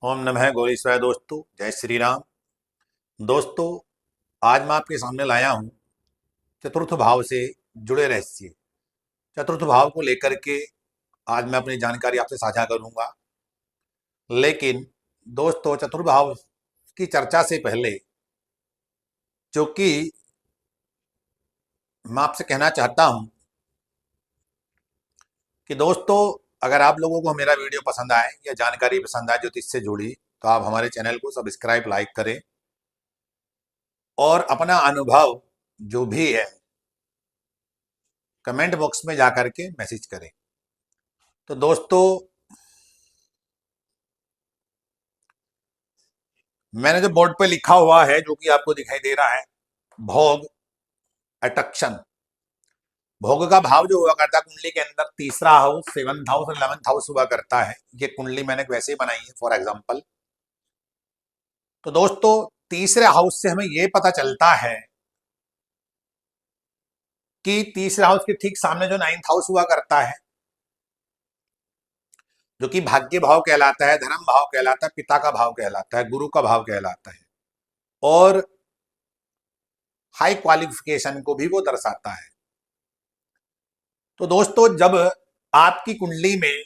ओम नमः गौरीश्वराय। दोस्तों जय श्री राम। दोस्तों आज मैं आपके सामने लाया हूँ चतुर्थ भाव से जुड़े रहस्य। चतुर्थ भाव को लेकर के आज मैं अपनी जानकारी आपसे साझा करूंगा। लेकिन दोस्तों चतुर्थ भाव की चर्चा से पहले जो कि मैं आपसे कहना चाहता हूँ कि दोस्तों अगर आप लोगों को मेरा वीडियो पसंद आए या जानकारी पसंद आए ज्योतिष से जुड़ी तो आप हमारे चैनल को सब्सक्राइब लाइक करें और अपना अनुभव जो भी है कमेंट बॉक्स में जाकर के मैसेज करें। तो दोस्तों मैंने जो बोर्ड पे लिखा हुआ है जो कि आपको दिखाई दे रहा है भोग अट्रैक्शन। भोग का भाव जो हुआ करता है कुंडली के अंदर तीसरा हाउस, सेवंथ हाउस और 11th हाउस हुआ करता है। ये कुंडली मैंने वैसे ही बनाई है फॉर एग्जांपल। तो दोस्तों तीसरे हाउस से हमें ये पता चलता है कि तीसरे हाउस के ठीक सामने जो 9th हाउस हुआ करता है जो कि भाग्य भाव कहलाता है, धर्म भाव कहलाता है, पिता का भाव कहलाता है, गुरु का भाव कहलाता है और हाई क्वालिफिकेशन को भी वो दर्शाता है। तो दोस्तों जब आपकी कुंडली में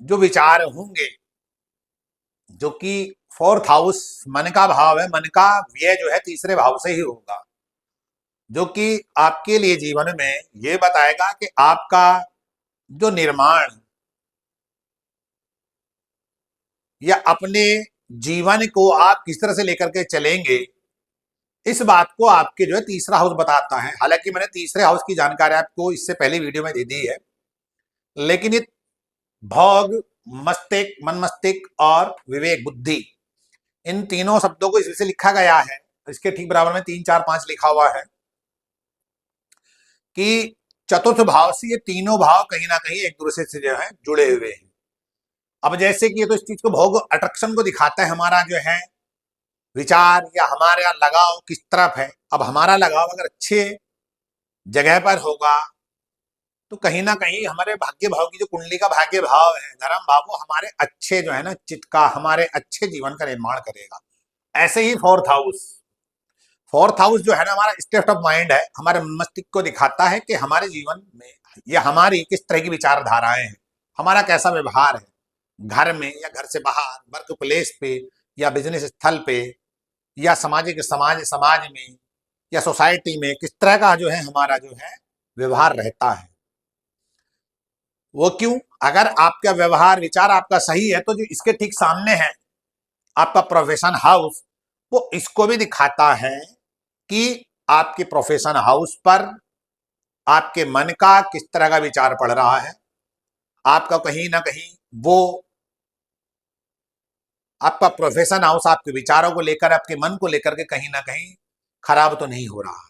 जो विचार होंगे जो कि फोर्थ हाउस मन का भाव है, मन का व्यय जो है तीसरे भाव से ही होगा, जो कि आपके लिए जीवन में ये बताएगा कि आपका जो निर्माण या अपने जीवन को आप किस तरह से लेकर के चलेंगे इस बात को आपके जो है तीसरा हाउस बताता है। हालांकि मैंने तीसरे हाउस की जानकारी आपको इससे पहले वीडियो में दे दी है, लेकिन ये भोग, मस्तिष्क, मन मस्तिष्क और विवेक बुद्धि इन तीनों शब्दों को इससे लिखा गया है। इसके ठीक बराबर में 3 4 5 लिखा हुआ है कि चतुर्थ भाव से ये तीनों भाव कहीं ना कहीं एक दूसरे से जो है जुड़े हुए हैं। अब जैसे कि ये तो इस चीज को भोग अट्रैक्शन को दिखाता है, हमारा जो है विचार या हमारा लगाव किस तरफ है। अब हमारा लगाव अगर अच्छे जगह पर होगा तो कहीं ना कहीं हमारे भाग्य भाव की जो कुंडली का भाग्य भाव है, धर्म भाव, वो हमारे अच्छे जो है ना चित्त का, हमारे अच्छे जीवन का निर्माण करेगा। ऐसे ही फोर्थ हाउस जो है ना हमारा स्टेट ऑफ माइंड है, हमारे मस्तिष्क को दिखाता है कि हमारे जीवन में या हमारी किस तरह की विचारधाराएं हैं, हमारा कैसा व्यवहार है घर में या घर से बाहर, वर्क प्लेस पे या बिजनेस स्थल पे या समाज में या सोसाइटी में किस तरह का जो है हमारा जो है व्यवहार रहता है। वो क्यों? अगर आपका व्यवहार विचार आपका सही है तो जो इसके ठीक सामने है आपका प्रोफेशन हाउस, वो इसको भी दिखाता है कि आपके प्रोफेशन हाउस पर आपके मन का किस तरह का विचार पड़ रहा है। आपका कहीं ना कहीं वो आपका प्रोफेशन हाउस आपके विचारों को लेकर, आपके मन को लेकर के कहीं ना कहीं खराब तो नहीं हो रहा है।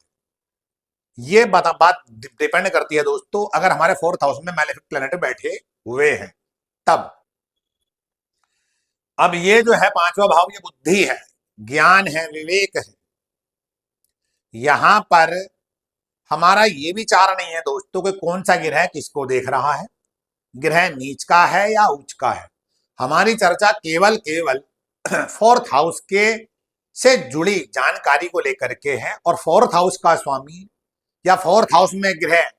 ये बात डिपेंड करती है दोस्तों, अगर हमारे फोर्थ हाउस में मैलेफिक प्लैनेट बैठे हुए हैं तब। अब ये जो है पांचवा भाव, ये बुद्धि है, ज्ञान है, विवेक है। यहां पर हमारा ये विचार नहीं है दोस्तों कि कौन सा ग्रह किसको देख रहा है, ग्रह नीच का है या उच्च का है। हमारी चर्चा केवल फोर्थ हाउस के से जुड़ी जानकारी को लेकर के है और फोर्थ हाउस का स्वामी या फोर्थ हाउस में ग्रह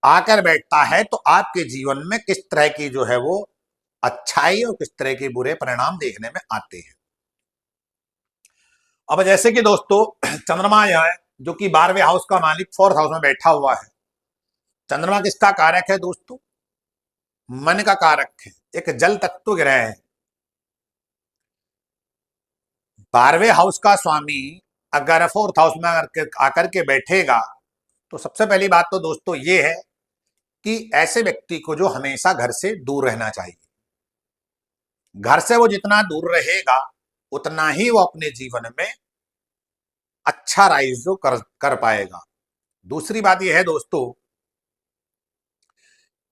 आकर बैठता है तो आपके जीवन में किस तरह की जो है वो अच्छाई और किस तरह के बुरे परिणाम देखने में आते हैं। अब जैसे कि दोस्तों चंद्रमा यह है जो कि 12वें हाउस का मालिक फोर्थ हाउस में बैठा हुआ है। चंद्रमा किसका कारक है दोस्तों? मन का कारक है, एक जल तत्व ग्रह है। 12वें हाउस का स्वामी अगर फोर्थ हाउस में आकर के बैठेगा तो सबसे पहली बात तो दोस्तों ये है कि ऐसे व्यक्ति को जो हमेशा घर से दूर रहना चाहिए। घर से वो जितना दूर रहेगा उतना ही वो अपने जीवन में अच्छा राइज जो कर पाएगा। दूसरी बात यह है दोस्तों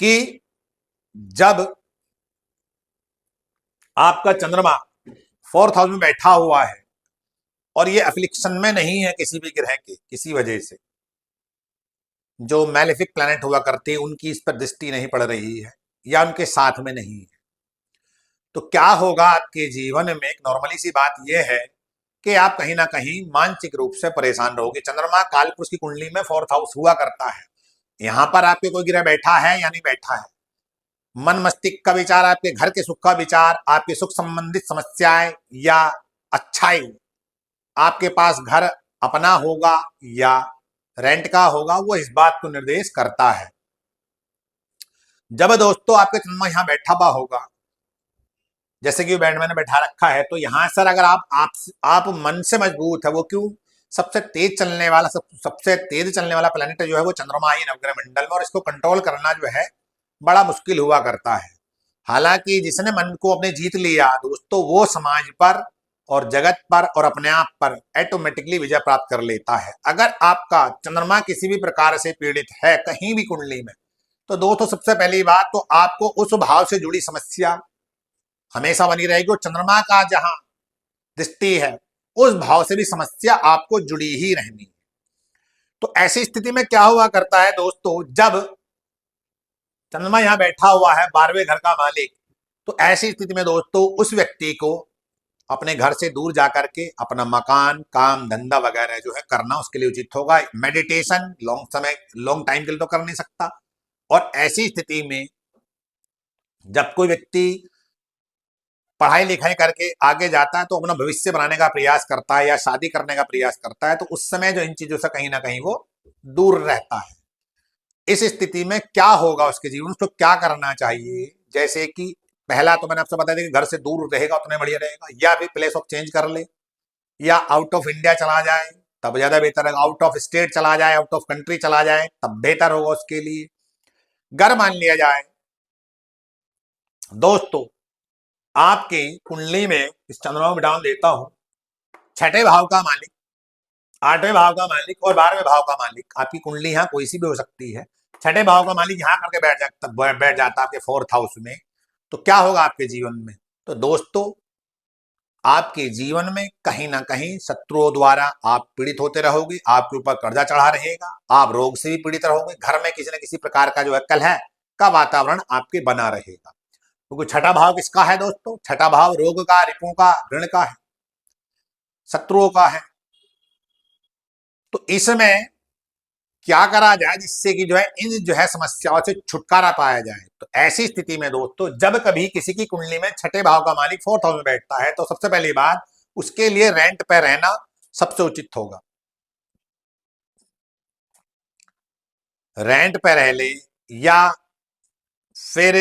कि जब आपका चंद्रमा फोर्थ हाउस में बैठा हुआ है और ये अफ्लिक्शन में नहीं है किसी भी ग्रह के, किसी वजह से जो मैलेफिक प्लैनेट हुआ करते हैं उनकी इस पर दृष्टि नहीं पड़ रही है या उनके साथ में नहीं है, तो क्या होगा आपके जीवन में, एक नॉर्मली सी बात यह है कि आप कहीं ना कहीं मानसिक रूप से परेशान रहोगे। चंद्रमा कालपुरुष की कुंडली में फोर्थ हाउस हुआ करता है। यहाँ पर आपके कोई ग्रह बैठा है या नहीं बैठा है, मन मस्तिष्क का विचार, आपके घर के सुख का विचार, आपके सुख संबंधित समस्याएं या अच्छाई, आपके पास घर अपना होगा या रेंट का होगा, वो इस बात को निर्देश करता है। जब दोस्तों आपके चंद्रमा यहाँ बैठा हुआ होगा, जैसे कि बैंड मैंने बैठा रखा है, तो यहाँ सर अगर आप मन से मजबूत है, वो क्यों, सबसे तेज चलने वाला सबसे तेज चलने वाला प्लेनेट जो है वो चंद्रमा ही नवग्रह मंडल में, और इसको कंट्रोल करना जो है बड़ा मुश्किल हुआ करता है। हालांकि जिसने मन को अपने जीत लिया दोस्तों, वो समाज पर और जगत पर और अपने आप पर ऑटोमेटिकली विजय प्राप्त कर लेता है। अगर आपका चंद्रमा किसी भी प्रकार से पीड़ित है कहीं भी कुंडली में, तो दोस्तों सबसे पहली बात तो आपको उस भाव से जुड़ी समस्या हमेशा बनी रहेगी, और चंद्रमा का जहां दृष्टि है उस भाव से भी समस्या आपको जुड़ी ही रहनी है। तो ऐसी स्थिति में क्या हुआ करता है दोस्तों, जब चंद्रमा यहां बैठा हुआ है 12वें घर का मालिक, तो ऐसी स्थिति में दोस्तों उस व्यक्ति को अपने घर से दूर जाकर के अपना मकान, काम, धंधा वगैरह जो है करना उसके लिए उचित होगा। मेडिटेशन लॉन्ग टाइम के लिए तो कर नहीं सकता। और ऐसी स्थिति में जब कोई व्यक्ति पढ़ाई लिखाई करके आगे जाता है तो अपना भविष्य बनाने का प्रयास करता है या शादी करने का प्रयास करता है, तो उस समय जो इन चीजों से कहीं ना कहीं वो दूर रहता है। इस स्थिति में क्या होगा उसके जीवन, उसको क्या करना चाहिए, जैसे कि पहला तो मैंने आपसे बता दिया कि घर से दूर रहेगा उतना बढ़िया रहेगा, या फिर प्लेस ऑफ चेंज कर ले, या आउट ऑफ इंडिया चला जाए तब ज्यादा बेहतर है, आउट ऑफ स्टेट चला जाए, आउट ऑफ कंट्री चला जाए तब बेहतर होगा उसके लिए। घर मान लिया जाए दोस्तों आपकी कुंडली में, इस चंद्रमा में डाल देता हूं, छठे भाव का मालिक, 8वें भाव का मालिक और 12वें भाव का मालिक, आपकी कुंडली यहाँ कोई सी भी हो सकती है, छठे भाव का मालिक यहाँ करके बैठ जाता आपके फोर्थ हाउस में, तो क्या होगा आपके जीवन में, तो दोस्तों आपके जीवन में कहीं ना कहीं शत्रुओं द्वारा आप पीड़ित होते रहोगे, आपके ऊपर कर्जा चढ़ा रहेगा, आप रोग से भी पीड़ित रहोगे, घर में किसी न किसी प्रकार का जो है कलह का वातावरण आपके बना रहेगा। क्योंकि छठा भाव किसका है दोस्तों, छठा भाव रोग का, रिपुओं का, ऋण का है, शत्रुओं का है। तो इसमें क्या करा जाए जिससे कि जो है इन जो है समस्याओं से छुटकारा पाया जाए, तो ऐसी स्थिति में दोस्तों जब कभी किसी की कुंडली में छठे भाव का मालिक फोर्थ हाउस में बैठता है, तो सबसे पहली बात उसके लिए रेंट पे रहना सबसे उचित होगा। रेंट पे रह ले या फिर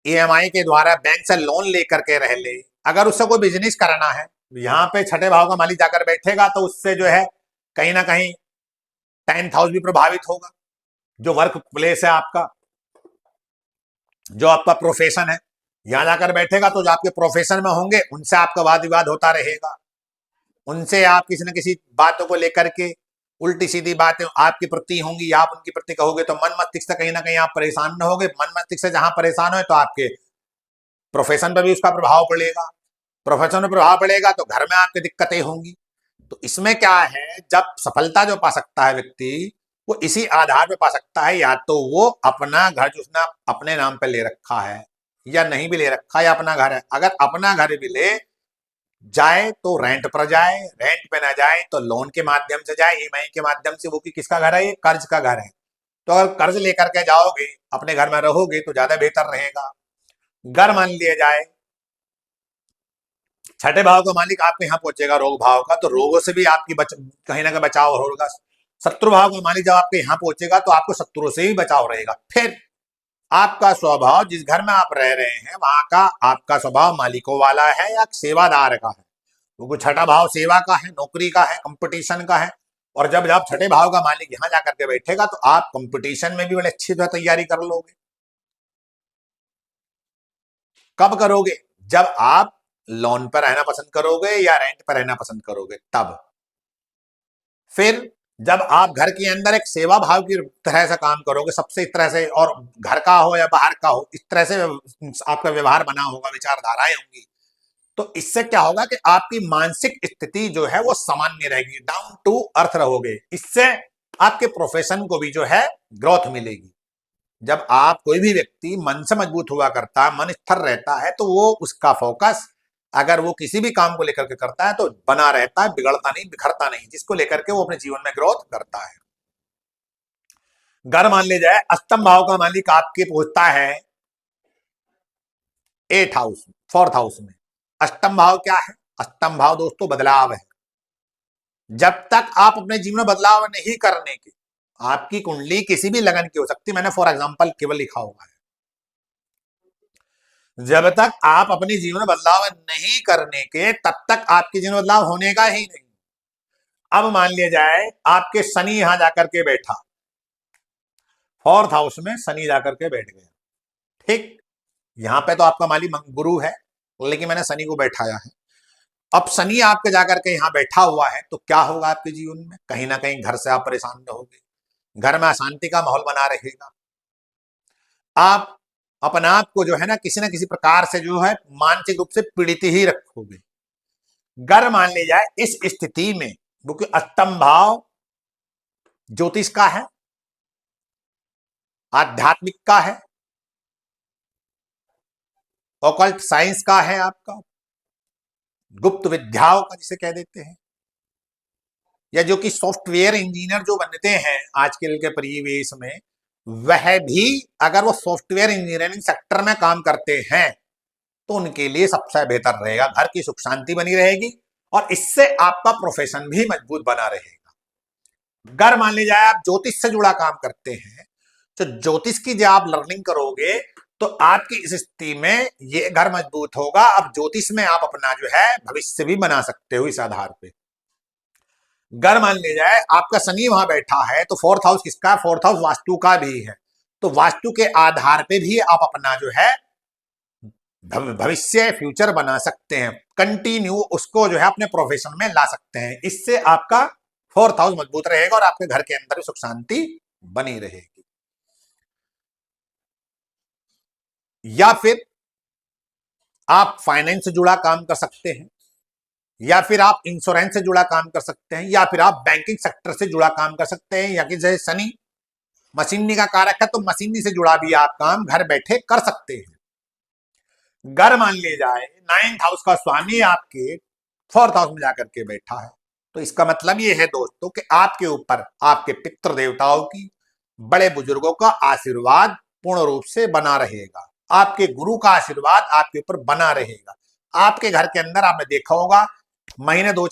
ईएमआई के द्वारा बैंक से लोन लेकर के रह ले। अगर उससे कोई बिजनेस करना है, यहाँ पे छठे भाव का मालिक जाकर बैठेगा तो उससे जो है कहीं ना कहीं 10th हाउस भी प्रभावित होगा। जो वर्क प्लेस है आपका, जो आपका प्रोफेशन है, यहां जाकर बैठेगा तो जो आपके प्रोफेशन में होंगे उनसे आपका वाद विवाद होता रहेगा, उनसे आप किसी न किसी बातों को लेकर के उल्टी सीधी बातें आपके प्रति होंगी, आप उनके प्रति कहोगे, तो मन मस्तिष्क से कहीं ना कहीं आप परेशान न होगे। मन मस्तिष्क से जहां परेशान हो तो आपके प्रोफेशन पर भी उसका प्रभाव पड़ेगा, प्रोफेशन में प्रभाव पड़ेगा तो घर में आपकी दिक्कतें होंगी। तो इसमें क्या है, जब सफलता जो पा सकता है व्यक्ति, वो इसी आधार पे पा सकता है, या तो वो अपना घर जो उसने अपने नाम पे ले रखा है या नहीं भी ले रखा है, या अपना घर है, अगर अपना घर भी ले जाए तो रेंट पर जाए, रेंट पे ना जाए तो लोन के माध्यम से जाए, ईएमआई के माध्यम से, वो कि किसका घर है, ये कर्ज का घर है। तो अगर कर्ज लेकर के जाओगे अपने घर में रहोगे तो ज्यादा बेहतर रहेगा। घर मान लिया जाए छठे भाव का मालिक आपके यहाँ पहुंचेगा रोग भाव का, तो रोगों से भी आपकी कहीं ना कहीं बचाव होगा। शत्रु भाव का मालिक जब आपके यहाँ पहुंचेगा तो आपको शत्रुओं से भी बचाव रहेगा। फिर आपका स्वभाव, जिस घर में आप रह रहे हैं वहां का आपका स्वभाव मालिकों वाला है या सेवादार का है, क्योंकि छठा भाव सेवा का है, नौकरी का है, कंपटीशन का है। और जब जब छठे भाव का मालिक यहाँ जाकर के बैठेगा तो आप कंपटीशन में भी बड़े अच्छी तरह तैयारी कर लोगे। कब करोगे, जब आप लोन पर रहना पसंद करोगे या रेंट पर रहना पसंद करोगे तब। फिर जब आप घर के अंदर एक सेवा भाव की तरह से काम करोगे, सबसे इस तरह से, और घर का हो या बाहर का हो, इस तरह से आपका व्यवहार बना होगा, विचारधाराएं होंगी, तो इससे क्या होगा कि आपकी मानसिक स्थिति जो है वो सामान्य रहेगी, डाउन टू अर्थ रहोगे। इससे आपके प्रोफेशन को भी जो है ग्रोथ मिलेगी। जब आप कोई भी व्यक्ति मन से मजबूत हुआ करता है, मन स्थिर रहता है, तो वो उसका फोकस अगर वो किसी भी काम को लेकर के करता है तो बना रहता है, बिगड़ता नहीं, बिखरता नहीं, जिसको लेकर के वो अपने जीवन में ग्रोथ करता है। घर मान ले जाए, अष्टम भाव का मालिक आपके पहुंचता है 8 हाउस, 4th हाउस में। अष्टम भाव क्या है? अष्टम भाव दोस्तों बदलाव है। जब तक आप अपने जीवन में बदलाव नहीं करने के, आपकी कुंडली किसी भी लगन की हो सकती है, मैंने फॉर एग्जांपल केवल लिखा हुआ है, जब तक आप अपने जीवन में बदलाव नहीं करने के, तब तक आपके जीवन में बदलाव होने का ही नहीं। अब मान लिया जाए आपके शनि यहां जाकर के बैठा, 4th हाउस में शनि जाकर के बैठ गया, ठीक। यहां पे तो आपका मालिक गुरु है, लेकिन मैंने शनि को बैठाया है। अब शनि आपके जाकर के यहां बैठा हुआ है, तो क्या होगा आपके जीवन में? कहीं ना कहीं घर से आप परेशान रहोगे, घर में अशांति का माहौल बना रहेगा, आप अपने आप को जो है ना किसी प्रकार से जो है मानसिक रूप से पीड़ित ही रखोगे। घर मान ली जाए इस स्थिति में, क्योंकि अष्टम भाव ज्योतिष का है, आध्यात्मिक का है, ऑकल्ट साइंस का है, आपका गुप्त विद्याओं का जिसे कह देते हैं, या जो कि सॉफ्टवेयर इंजीनियर जो बनते हैं आजकल के परिवेश में, वह भी अगर वो सॉफ्टवेयर इंजीनियरिंग सेक्टर में काम करते हैं तो उनके लिए सबसे बेहतर रहेगा। घर की सुख शांति बनी रहेगी और इससे आपका प्रोफेशन भी मजबूत बना रहेगा। अगर मान लीजिए आप ज्योतिष से जुड़ा काम करते हैं, तो ज्योतिष की जब आप लर्निंग करोगे तो आपकी इस स्थिति में ये घर मजबूत होगा। अब ज्योतिष में आप अपना जो है भविष्य भी बना सकते हो इस आधार पे। घर मान ले जाए आपका शनि वहां बैठा है, तो 4th हाउस किसका? 4th हाउस वास्तु का भी है, तो वास्तु के आधार पे भी आप अपना जो है भविष्य फ्यूचर बना सकते हैं, कंटिन्यू उसको जो है अपने प्रोफेशन में ला सकते हैं। इससे आपका 4th हाउस मजबूत रहेगा और आपके घर के अंदर भी सुख शांति बनी रहेगी। या फिर आप फाइनेंस से जुड़ा काम कर सकते हैं, या फिर आप इंश्योरेंस से जुड़ा काम कर सकते हैं, या फिर आप बैंकिंग सेक्टर से जुड़ा काम कर सकते हैं, या कि जैसे शनि मशीनी का कारक है तो मशीनी से जुड़ा भी आप काम घर बैठे कर सकते हैं। घर मान ले जाए 9th हाउस का स्वामी आपके 4th हाउस में जाकर के बैठा है, तो इसका मतलब ये है दोस्तों कि आपके ऊपर आपके पितृ देवताओं की, बड़े बुजुर्गों का आशीर्वाद पूर्ण रूप से बना रहेगा, आपके गुरु का आशीर्वाद आपके ऊपर बना रहेगा। आपके घर के अंदर आपने देखा होगा महीने 2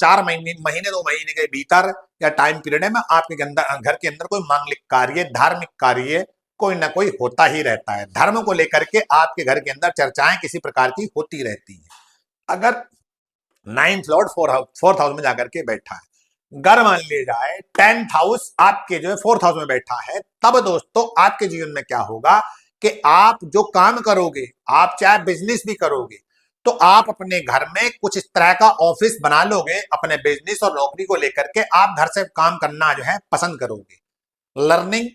महीने के भीतर या टाइम पीरियड में आपके अंदर घर के अंदर कोई मांगलिक कार्य, धार्मिक कार्य कोई ना कोई होता ही रहता है। धर्म को लेकर के आपके घर के अंदर चर्चाएं किसी प्रकार की होती रहती हैं। अगर 9th लॉर्ड 4th हाउस में जाकर के बैठा है, घर मान ले जाए 10th हाउस आपके जो है 4th हाउस में बैठा है, तब दोस्तों आपके जीवन में क्या होगा कि आप जो काम करोगे, आप चाहे बिजनेस भी करोगे, तो आप अपने घर में कुछ इस तरह का ऑफिस बना लोगे, अपने बिजनेस और नौकरी को लेकर के आप घर से काम करना जो है पसंद करोगे। लर्निंग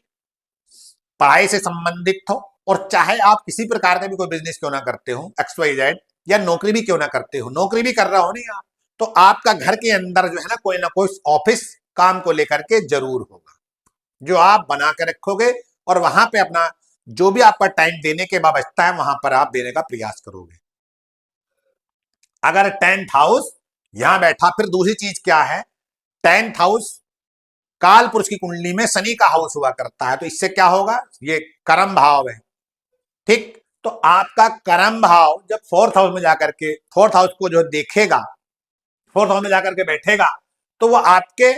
पढ़ाई से संबंधित हो, और चाहे आप किसी प्रकार का भी कोई बिजनेस क्यों ना करते हो, XYZ, या नौकरी भी क्यों ना करते हो, नौकरी भी कर रहा हो नहीं आप, तो आपका घर के अंदर जो है ना कोई ऑफिस काम को लेकर के जरूर होगा, जो आप बना के रखोगे, और वहां पे अपना जो भी आपका टाइम देने के बाद बचता है वहां पर आप देने का प्रयास करोगे। अगर 10th हाउस यहां बैठा, फिर दूसरी चीज क्या है, 10th हाउस काल पुरुष की कुंडली में शनि का हाउस हुआ करता है, तो इससे क्या होगा, ये कर्म भाव है, ठीक। तो आपका कर्म भाव जब 4th हाउस में जाकर के 4th हाउस को जो देखेगा, 4th हाउस में जाकर के बैठेगा, तो वो आपके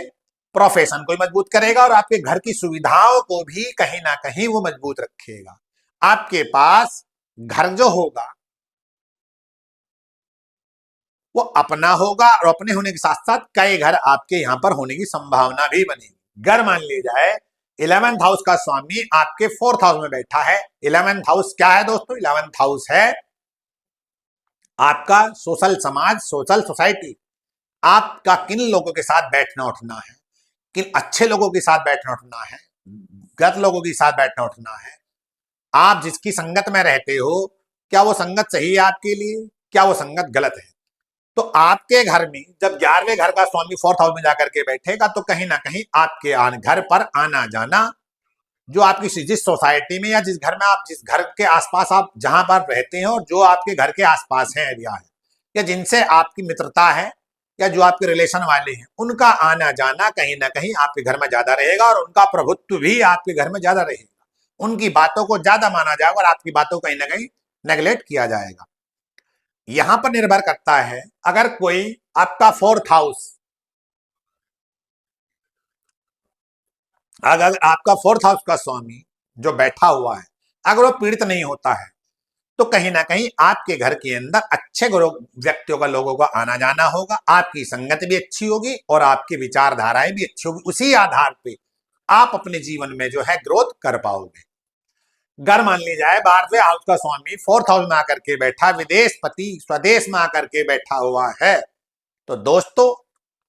प्रोफेशन को मजबूत करेगा और आपके घर की सुविधाओं को भी कहीं ना कहीं वो मजबूत रखेगा। आपके पास घर जो होगा वो अपना होगा, और अपने होने के साथ साथ कई घर आपके यहां पर होने की संभावना भी बनेगी। घर मान ली जाए 11th हाउस का स्वामी आपके 4th हाउस में बैठा है। 11th हाउस क्या है दोस्तों? 11th हाउस है आपका सोशल समाज, सोशल सोसाइटी। आपका किन लोगों के साथ बैठना उठना है, किन अच्छे लोगों के साथ बैठना उठना है, गलत लोगों के साथ बैठना उठना है, आप जिसकी संगत में रहते हो, क्या वो संगत सही है आपके लिए, क्या वो संगत गलत है। तो आपके घर में जब 11वें घर का स्वामी 4th हाउस में जाकर के बैठेगा, तो कहीं ना कहीं आपके घर पर आना जाना जो आपकी जिस सोसाइटी में या जिस घर में आप, जिस घर के आसपास आप जहां पर रहते हैं और जो आपके घर के आसपास है एरिया है, या जिनसे आपकी मित्रता है या जो आपके रिलेशन वाले हैं, उनका आना जाना कहीं ना कहीं आपके घर में ज्यादा रहेगा और उनका प्रभुत्व भी आपके घर में ज्यादा रहेगा। उनकी बातों को ज्यादा माना जाएगा और आपकी बातों को कहीं ना कहीं नेगलेक्ट किया जाएगा। यहां पर निर्भर करता है, अगर कोई आपका फोर्थ हाउस, अगर आपका फोर्थ हाउस का स्वामी जो बैठा हुआ है, अगर वो पीड़ित नहीं होता है, तो कहीं ना कहीं आपके घर के अंदर अच्छे व्यक्तियों का, लोगों का आना जाना होगा, आपकी संगत भी अच्छी होगी और आपकी विचारधाराएं भी अच्छी होगी। उसी आधार पे आप अपने जीवन में जो है ग्रोथ कर पाओगे। घर मान ली जाए 12वें हाउस का स्वामी फोर्थ हाउस में आकर के बैठा, विदेश पति स्वदेश में आकर के बैठा हुआ है, तो दोस्तों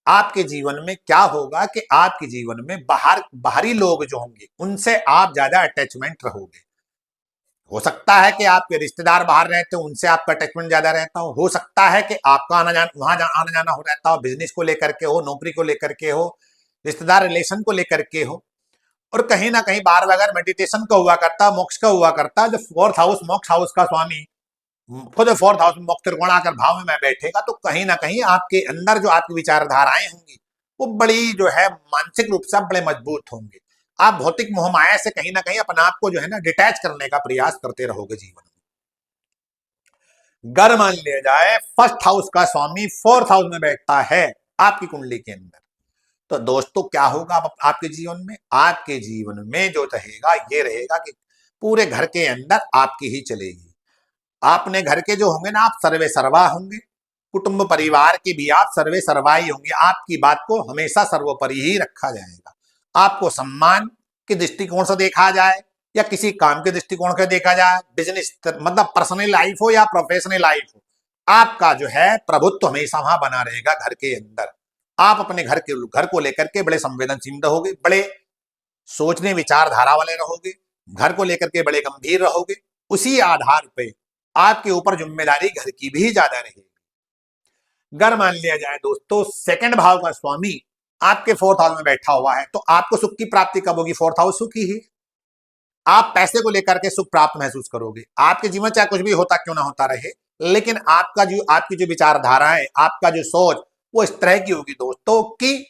आपके जीवन में क्या होगा कि आपके जीवन में बाहरी लोग जो होंगे उनसे आप ज्यादा अटैचमेंट रहोगे। हो सकता है कि आपके रिश्तेदार बाहर रहते हो, उनसे आपका अटैचमेंट ज्यादा रहता हो सकता है कि आपका आना जाना वहां आना जाना हो रहता हो, बिजनेस को लेकर के हो, नौकरी को लेकर के हो, रिश्तेदार रिलेशन को लेकर के हो। और कहीं ना कहीं बार अगर मेडिटेशन का हुआ करता, मोक्ष का हुआ करता, जो फोर्थ हाउस मोक्ष हाउस का स्वामी खुद फोर्थ हाउस में मोक्ष त्रिकोण आकर भाव में बैठेगा, तो कहीं ना कहीं आपके अंदर जो आपकी विचारधाराएं होंगी वो बड़ी जो है मानसिक रूप से बड़े मजबूत होंगे। आप भौतिक मोह माया से कहीं ना कहीं अपने आप को जो है ना डिटैच करने का प्रयास करते रहोगे जीवन में। घर मान लिया जाए फर्स्ट हाउस का स्वामी फोर्थ हाउस में बैठता है आपकी कुंडली के अंदर, तो दोस्तों क्या होगा आपके जीवन में? आपके जीवन में जो रहेगा ये रहेगा कि पूरे घर के अंदर आपकी ही चलेगी। आपने घर के जो होंगे ना, आप सर्वे सर्वा होंगे, कुटुंब परिवार के भी आप सर्वे सर्वा ही होंगे। आपकी बात को हमेशा सर्वोपरि ही रखा जाएगा। आपको सम्मान के दृष्टिकोण से देखा जाए या किसी काम के दृष्टिकोण से देखा जाए, बिजनेस मतलब पर्सनल लाइफ हो या प्रोफेशनल लाइफ हो, आपका जो है प्रभुत्व हमेशा वहां बना रहेगा घर के अंदर। आप अपने घर को लेकर के बड़े संवेदनशील रहोगे, बड़े सोचने विचारधारा वाले रहोगे, घर को लेकर के बड़े गंभीर रहोगे। उसी आधार पे आपके ऊपर जिम्मेदारी घर की भी ज्यादा रहेगी। घर मान लिया जाए दोस्तों सेकंड भाव का स्वामी आपके फोर्थ हाउस में बैठा हुआ है, तो आपको सुख की प्राप्ति कब होगी? फोर्थ हाउस सुख ही है। आप पैसे को लेकर के सुख प्राप्त महसूस करोगे। आपके जीवन चाहे कुछ भी होता क्यों ना होता रहे, लेकिन आपकी जो विचारधारा है, आपका जो सोच वो इस तरह की होगी दोस्तों कि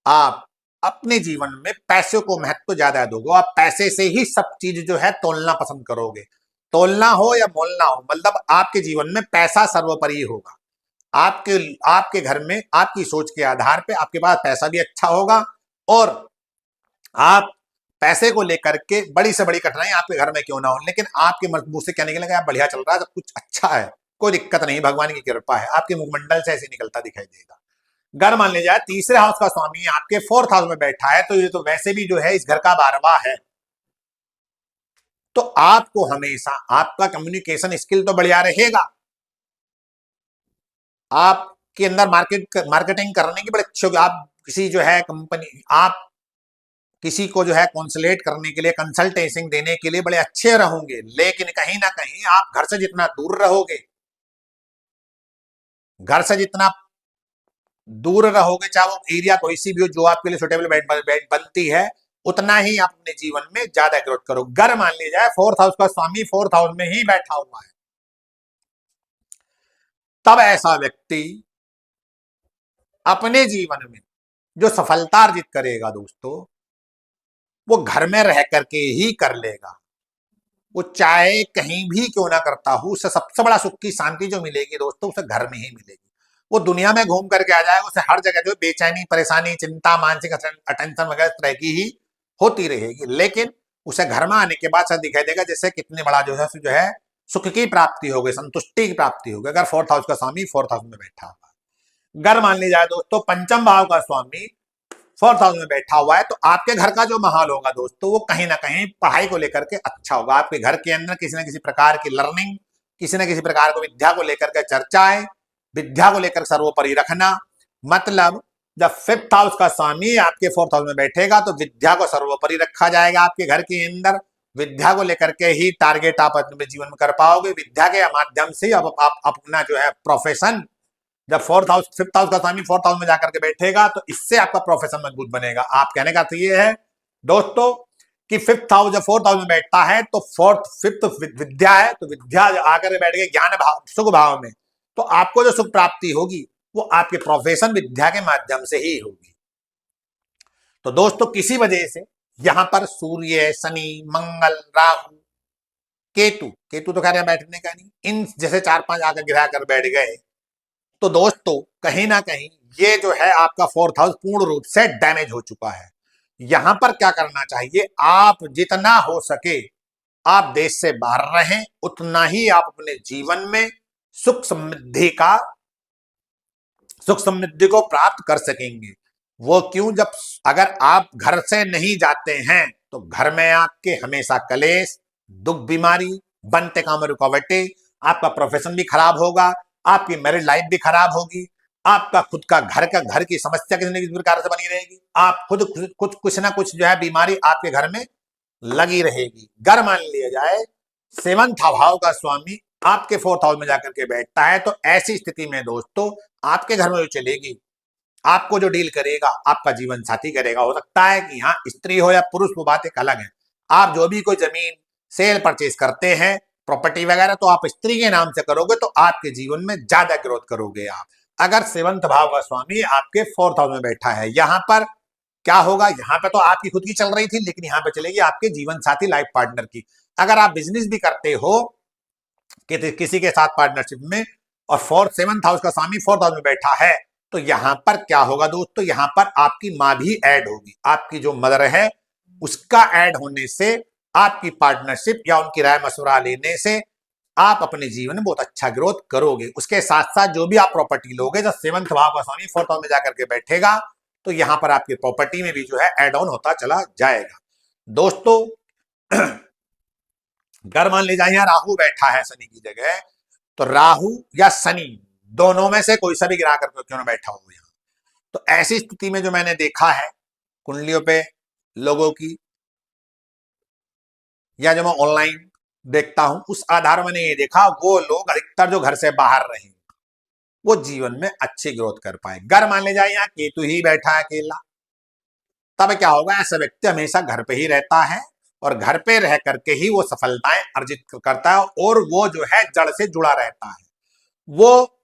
आप अपने जीवन में पैसे को महत्व ज्यादा दोगे। आप पैसे से ही सब चीज जो है तोलना पसंद करोगे। तोलना हो या मोलना हो, मतलब आपके जीवन में पैसा सर्वोपरि होगा। आपके घर में आपकी सोच के आधार पे आपके पास पैसा भी अच्छा होगा और आप पैसे को लेकर के बड़ी से बड़ी कठिनाई आपके घर में क्यों ना हो, लेकिन आपके मुंह से कहने के लगे बढ़िया चल रहा है, सब कुछ अच्छा है, कोई दिक्कत नहीं, भगवान की कृपा है, आपके मुखमंडल से ऐसे निकलता दिखाई देगा। घर मान लिया जाए तीसरे हाउस का स्वामी आपके फोर्थ हाउस में बैठा है, तो ये तो वैसे भी जो है इस घर का बारवा है, तो आपको हमेशा आपका कम्युनिकेशन स्किल तो बढ़िया रहेगा। आपके अंदर मार्केटिंग करने की बड़े अच्छे होगी। आप किसी जो है कंपनी, आप किसी को जो है कॉन्सलेट करने के लिए, कंसल्टेशन देने के लिए बड़े अच्छे रहोगे, लेकिन कहीं ना कहीं आप घर से जितना दूर रहोगे, घर से जितना दूर रहोगे, चाहे वो एरिया कोई सी भी हो जो आपके लिए सुटेबल बनती है, उतना ही आप अपने जीवन में ज्यादा ग्रोथ करो। घर मान लिया जाए फोर्थ हाउस का स्वामी फोर्थ हाउस में ही बैठा हुआ है, तब ऐसा व्यक्ति अपने जीवन में जो सफलता अर्जित करेगा दोस्तों, वो घर में रह करके ही कर लेगा। वो चाहे कहीं भी क्यों ना करता हो, उससे सबसे बड़ा सुख की शांति जो मिलेगी दोस्तों, उसे घर में ही मिलेगी। वो दुनिया में घूम करके आ जाएगा, उसे हर जगह जो बेचैनी, परेशानी, चिंता, मानसिक अटेंशन वगैरह तरह की ही होती रहेगी, लेकिन उसे घर में आने के बाद सब दिखाई देगा जैसे कितने बड़ा जो है सुख की प्राप्ति हो गई, संतुष्टि की प्राप्ति हो गई, अगर फोर्थ हाउस का स्वामी फोर्थ हाउस में बैठा हुआ। घर मान ली जाए दोस्तों पंचम भाव का स्वामी फोर्थ हाउस में बैठा हुआ है, तो आपके घर का जो माहौल होगा दोस्तों, वो कहीं ना कहीं पढ़ाई को लेकर के अच्छा होगा। आपके घर के अंदर किसी न किसी प्रकार की लर्निंग, किसी न किसी प्रकार को विद्या को लेकर के चर्चाएं, विद्या को लेकर सर्वोपरि रखना, मतलब जब फिफ्थ हाउस का स्वामी आपके फोर्थ हाउस में बैठेगा तो विद्या को सर्वोपरि रखा जाएगा। आपके घर के अंदर विद्या को लेकर के ही टारगेट आप अपने जीवन में कर पाओगे। विद्या के माध्यम से अब आप अपना जो है प्रोफेशन, जब फिफ्थ हाउस का स्वामी फोर्थ हाउस में जाकर के बैठेगा तो इससे आपका प्रोफेशन मजबूत बनेगा। आप कहने का तो ये है दोस्तों कि फिफ्थ हाउस जब फोर्थ हाउस में बैठता है तो फोर्थ फिफ्थ विद्या है, तो विद्या आकर बैठ गए ज्ञान भाव सुख भाव में, तो आपको जो सुख प्राप्ति होगी वो आपके प्रोफेशन विद्या के माध्यम से ही होगी। तो दोस्तों किसी वजह से यहां पर सूर्य, शनि, मंगल, राहु, केतु, केतु तो खैर बैठने का नहीं, इन जैसे 4-5 आकर गिरा कर बैठ गए, तो दोस्तों कहीं ना कहीं ये जो है आपका फोर्थ हाउस पूर्ण रूप से डैमेज हो चुका है। यहां पर क्या करना चाहिए, आप जितना हो सके आप देश से बाहर रहें, उतना ही आप अपने जीवन में सुख समृद्धि को प्राप्त कर सकेंगे। वो क्यों, जब अगर आप घर से नहीं जाते हैं तो घर में आपके हमेशा कलेश, दुख, बीमारी, बनते काम रुकावटें, आपका प्रोफेशन भी खराब होगा, आपकी मैरिज लाइफ भी खराब होगी, आपका खुद का घर की समस्या किसी न किसी प्रकार से बनी रहेगी, आप खुद कुछ ना कुछ जो है बीमारी आपके घर में लगी रहेगी। घर मान लिया जाए सेवंथ भाव का स्वामी आपके फोर्थ हाउस में जाकर के बैठता है, तो ऐसी स्थिति में दोस्तों आपके घर में जो चलेगी, आपको जो डील करेगा आपका जीवन साथी करेगा। हो सकता है कि हाँ स्त्री हो या पुरुष, वो बात एक अलग है। आप जो भी कोई जमीन सेल परचेज करते हैं, प्रॉपर्टी वगैरह, तो आप स्त्री के नाम से करोगे तो आपके जीवन में ज्यादा ग्रोथ करोगे आप। अगर सेवंथ भाव का स्वामी आपके फोर्थ हाउस में बैठा है, यहां पर क्या होगा, यहाँ पे तो आपकी खुद की चल रही थी, लेकिन यहाँ पे चलेगी आपके जीवन साथी लाइफ पार्टनर की। अगर आप बिजनेस भी करते हो किसी के साथ पार्टनरशिप में, और सेवंथ हाउस का स्वामी फोर्थ हाउस में बैठा है, तो यहां पर क्या होगा दोस्तों, यहां पर आपकी मां भी ऐड होगी। आपकी जो मदर है उसका ऐड होने से आपकी पार्टनरशिप या उनकी राय मशवरा लेने से आप अपने जीवन में बहुत अच्छा ग्रोथ करोगे। उसके साथ साथ जो भी आप प्रॉपर्टी लोगे, जब सेवंथ भाव का स्वामी फोर्थ हाउस में जाकर के बैठेगा, तो यहां पर आपकी प्रॉपर्टी में भी जो है एड ऑन होता चला जाएगा। दोस्तों घर मान ले जाए यहाँ राहु बैठा है शनि की जगह, तो राहु या शनि दोनों में से कोई सा भी गिरा करके क्यों ना बैठा हो यहाँ, तो ऐसी स्थिति में जो मैंने देखा है कुंडलियों पे लोगों की, या जो मैं ऑनलाइन देखता हूं, उस आधार मैंने ये देखा वो लोग अधिकतर जो घर से बाहर रहे वो जीवन में अच्छी ग्रोथ कर पाए। घर मान ले जाए यहाँ केतु ही बैठा है अकेला, तब क्या होगा, ऐसा व्यक्ति हमेशा घर पे ही रहता है और घर पे रह करके ही वो सफलताएं अर्जित करता है, और वो जो है जड़ से जुड़ा रहता है। वो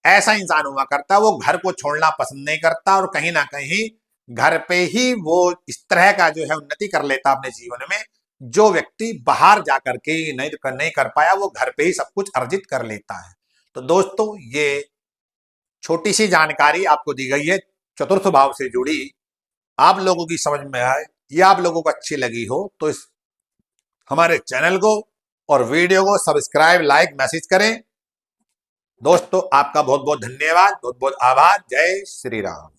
ऐसा इंसान हुआ करता है, वो घर को छोड़ना पसंद नहीं करता, और कहीं ना कहीं घर पे ही वो इस तरह का जो है उन्नति कर लेता अपने जीवन में, जो व्यक्ति बाहर जाकर के नहीं कर पाया, वो घर पे ही सब कुछ अर्जित कर लेता है। तो दोस्तों ये छोटी सी जानकारी आपको दी गई है चतुर्थ भाव से जुड़ी, आप लोगों की समझ में आए या आप लोगों को अच्छी लगी हो तो इस हमारे चैनल को और वीडियो को सब्सक्राइब, लाइक, मैसेज करें। दोस्तों आपका बहुत बहुत धन्यवाद, बहुत बहुत आभार। जय श्री राम।